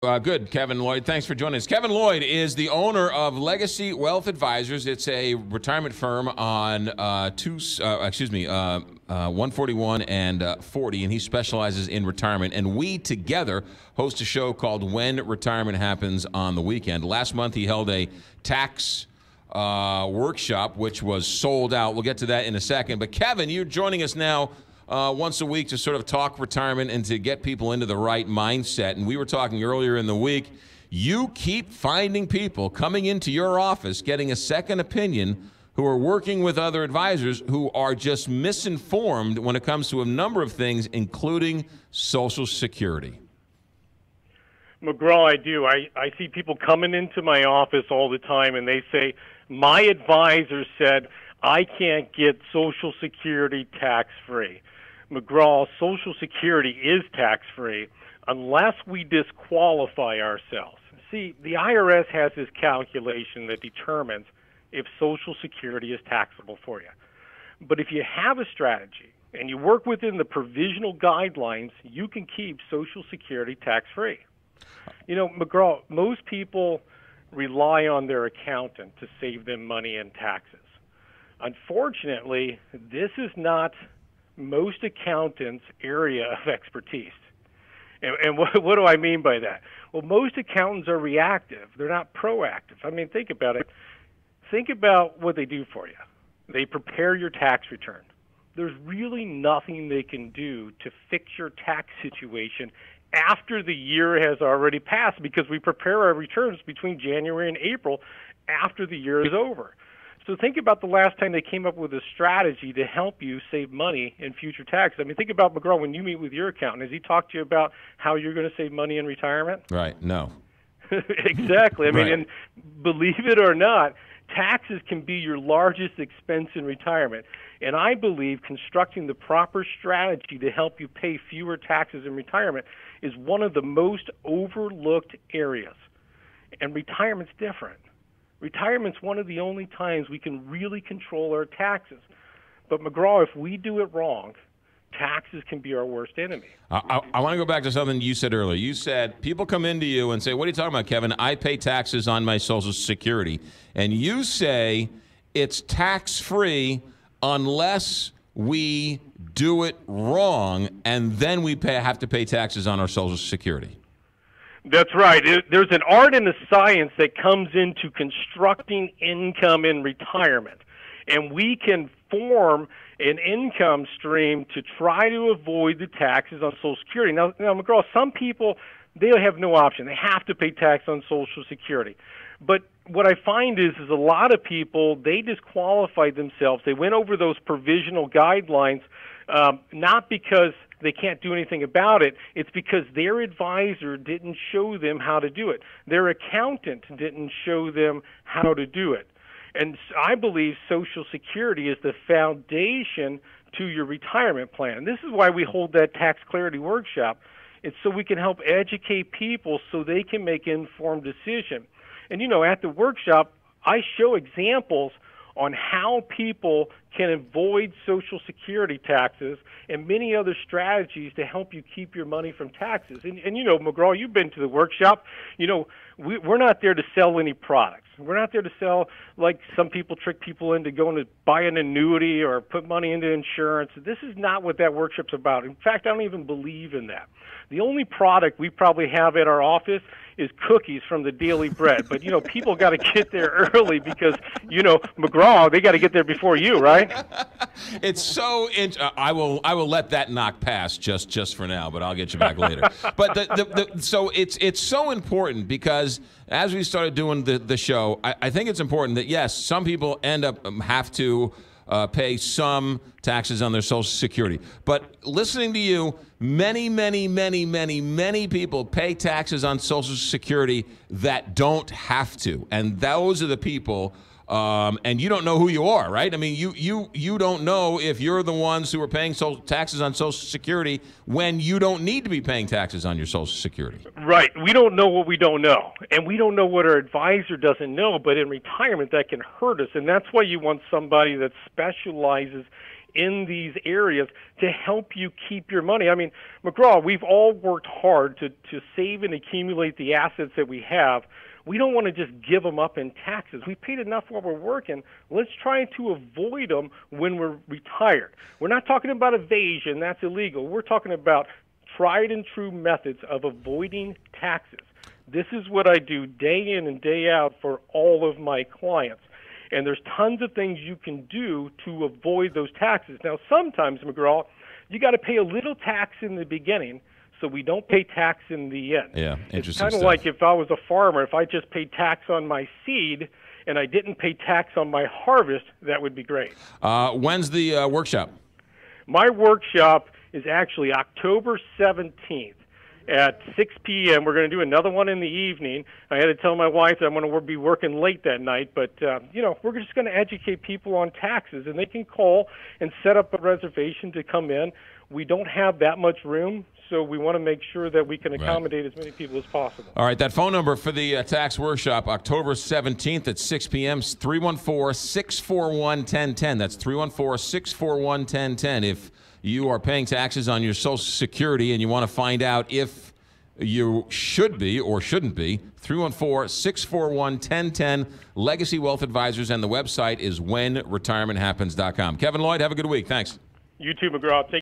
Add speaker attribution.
Speaker 1: Good, Kevin Lloyd. Thanks for joining us. Kevin Lloyd is the owner of Legacy Wealth Advisors. It's a retirement firm on 141 and 40, and he specializes in retirement. And we together host a show called When Retirement Happens on the Weekend. Last month, he held a tax workshop, which was sold out. We'll get to that in a second. But Kevin, you're joining us now once a week to sort of talk retirement and to get people into the right mindset. And we were talking earlier in the week, you keep finding people coming into your office, getting a second opinion, who are working with other advisors who are just misinformed when it comes to a number of things, including Social Security.
Speaker 2: McGraw, I do. I see people coming into my office all the time, and they say, my advisor said I can't get Social Security tax-free. McGraw, Social Security is tax-free unless we disqualify ourselves. See, the IRS has this calculation that determines if Social Security is taxable for you. But if you have a strategy and you work within the provisional guidelines, you can keep Social Security tax-free. You know, McGraw, most people rely on their accountant to save them money in taxes. Unfortunately, this is not most accountants' area of expertise. And what do I mean by that? Well, most accountants are reactive. They're not proactive. I mean, think about it. Think about what they do for you. They prepare your tax return. There's really nothing they can do to fix your tax situation after the year has already passed, because we prepare our returns between January and April after the year is over. So think about the last time they came up with a strategy to help you save money in future taxes. I mean, think about, McGraw, when you meet with your accountant, has he talked to you about how you're going to save money in retirement?
Speaker 1: Right, no.
Speaker 2: Exactly. I mean,
Speaker 1: right.
Speaker 2: And believe it or not, taxes can be your largest expense in retirement. And I believe constructing the proper strategy to help you pay fewer taxes in retirement is one of the most overlooked areas. And retirement's different. Retirement's one of the only times we can really control our taxes. But, McGraw, if we do it wrong, taxes can be our worst enemy.
Speaker 1: I want to go back to something you said earlier. You said people come into you and say, what are you talking about, Kevin? I pay taxes on my Social Security. And you say it's tax-free unless we do it wrong, and then we have to pay taxes on our Social Security.
Speaker 2: That's right. There's an art and a science that comes into constructing income in retirement. And we can form an income stream to try to avoid the taxes on Social Security. Now, McGraw, some people, they have no option. They have to pay tax on Social Security. But what I find is a lot of people, they disqualify themselves. They went over those provisional guidelines, not because they can't do anything about it. It's because their advisor didn't show them how to do it. Their accountant didn't show them how to do it. And I believe Social Security is the foundation to your retirement plan. This is why we hold that tax clarity workshop. It's so we can help educate people so they can make informed decisions. And, you know, at the workshop, I show examples on how people can avoid Social Security taxes and many other strategies to help you keep your money from taxes. And you know, McGraw, you've been to the workshop. You know, we're not there to sell any products. We're not there to sell, like some people trick people into going to buy an annuity or put money into insurance. This is not what that workshop's about. In fact, I don't even believe in that. The only product we probably have at our office is cookies from the Daily Bread. But, you know, people got to get there early because, you know, McGraw, they got to get there before you, right?
Speaker 1: It's so I will let that knock pass just for now, but I'll get you back later. But so it's so important because as we started doing the show, I think it's important that, yes, some people end up have to pay some taxes on their Social Security. But listening to you, many people pay taxes on Social Security that don't have to. And those are the people, and you don't know who you are, right? I mean, you don't know if you're the ones who are paying taxes on Social Security when you don't need to be paying taxes on your Social Security.
Speaker 2: Right. We don't know what we don't know. And we don't know what our advisor doesn't know. But in retirement, that can hurt us. And that's why you want somebody that specializes in these areas to help you keep your money. I mean, McGraw, we've all worked hard to save and accumulate the assets that we have. We don't want to just give them up in taxes. We paid enough while we're working. Let's try to avoid them when we're retired. We're not talking about evasion. That's illegal. We're talking about tried and true methods of avoiding taxes. This is what I do day in and day out for all of my clients. And there's tons of things you can do to avoid those taxes. Now, sometimes, McGraw, you got to pay a little tax in the beginning so we don't pay tax in the end.
Speaker 1: Yeah, interesting
Speaker 2: It's kind of
Speaker 1: stuff.
Speaker 2: like if I was a farmer, if I just paid tax on my seed and I didn't pay tax on my harvest, that would be great.
Speaker 1: When's the workshop?
Speaker 2: My workshop is actually October 17th. At 6 p.m. We're going to do another one in the evening. I had to tell my wife that I'm going to be working late that night, but we're just going to educate people on taxes, and they can call and set up a reservation to come in. We don't have that much room, so we want to make sure that we can accommodate as many people as possible.
Speaker 1: All right, that phone number for the tax workshop, October 17th at 6 p.m., 314-641-1010. That's 314-641-1010. If you are paying taxes on your Social Security and you want to find out if you should be or shouldn't be, 314-641-1010, Legacy Wealth Advisors, and the website is whenretirementhappens.com. Kevin Lloyd, have a good week. Thanks.
Speaker 2: You too, McGraw. Take